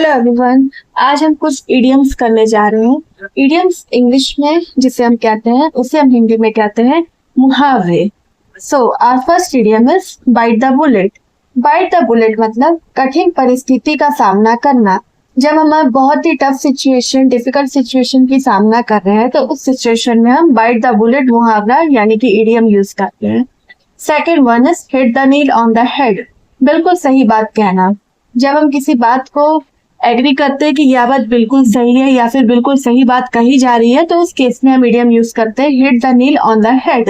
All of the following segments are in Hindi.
एवरीवन, आज हम कुछ इडियम्स करने जा रहे हैं। इडियम्स इंग्लिश में जिसे हम कहते हैं उसे हम हिंदी में कहते हैं मुहावरे। So our first idiom is bite the bullet. Bite the bullet मतलब कठिन परिस्थिति का सामना करना। जब हम बहुत ही टफ सिचुएशन, डिफिकल्ट सिचुएशन की सामना कर रहे हैं तो उस सिचुएशन में हम बाइट द बुलेट मुहावरा यानी कि इडियम यूज करते हैं। Second one is hit the nail on the head. बिल्कुल सही बात कहना। जब हम किसी बात को एग्री करते हैं कि यह बात बिल्कुल सही है या फिर बिल्कुल सही बात कही जा रही है तो उस केस में हम इडियम यूज करते हैं hit the nail on the head.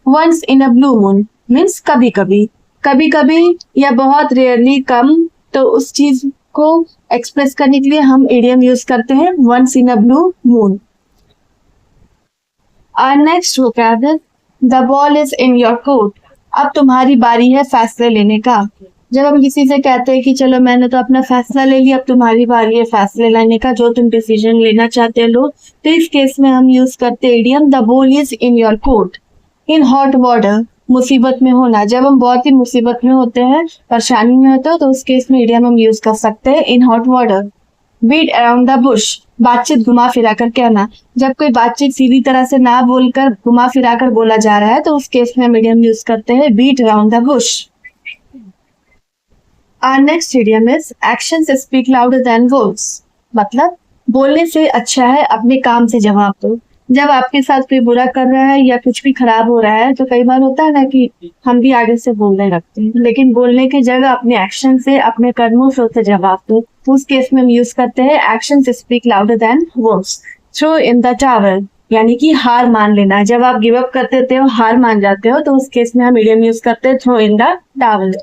Once in a blue moon means कभी कभी, कभी कभी या बहुत रेयरली, कम, तो उस चीज को एक्सप्रेस करने के लिए हम इडियम यूज करते हैं once in a blue moon. Our next vocab is the ball is in your court. अब तुम्हारी बारी है फैसले लेने का। जब हम किसी से कहते हैं कि चलो मैंने तो अपना फैसला ले लिया, अब तुम्हारी बारी है फैसले लेने का, जो तुम डिसीजन लेना चाहते हो लो, तो इस केस में हम यूज करते हैं idiom the ball is in your court. In hot water मुसीबत में होना। जब हम बहुत ही मुसीबत में होते हैं, परेशानी में होते हैं, तो उस केस में इडियम हम यूज कर सकते हैं in hot water. Beat around the bush बातचीत घुमा फिरा कर कहना। जब कोई बातचीत सीधी तरह से ना बोलकर घुमा फिरा कर बोला जा रहा है तो उस केस में हम इडियम यूज करते हैं beat around the bush. Our next idiom is actions speak louder than words। मतलब बोलने से अच्छा है अपने काम से जवाब दो। जब आपके साथ कोई बुरा कर रहा है या कुछ भी खराब हो रहा है तो कई बार होता है ना कि हम भी आगे से बोलने लगते हैं, लेकिन बोलने की जगह अपने एक्शन से, अपने कर्मों से उसे जवाब दो। उस केस में हम यूज करते हैं actions speak louder than words. Throw in the towel यानी कि हार मान लेना। जब आप गिव अप कर देते हो, हार मान जाते हो, तो उस केस में हम इडियम यूज करते हैं थ्रो इन द टावल।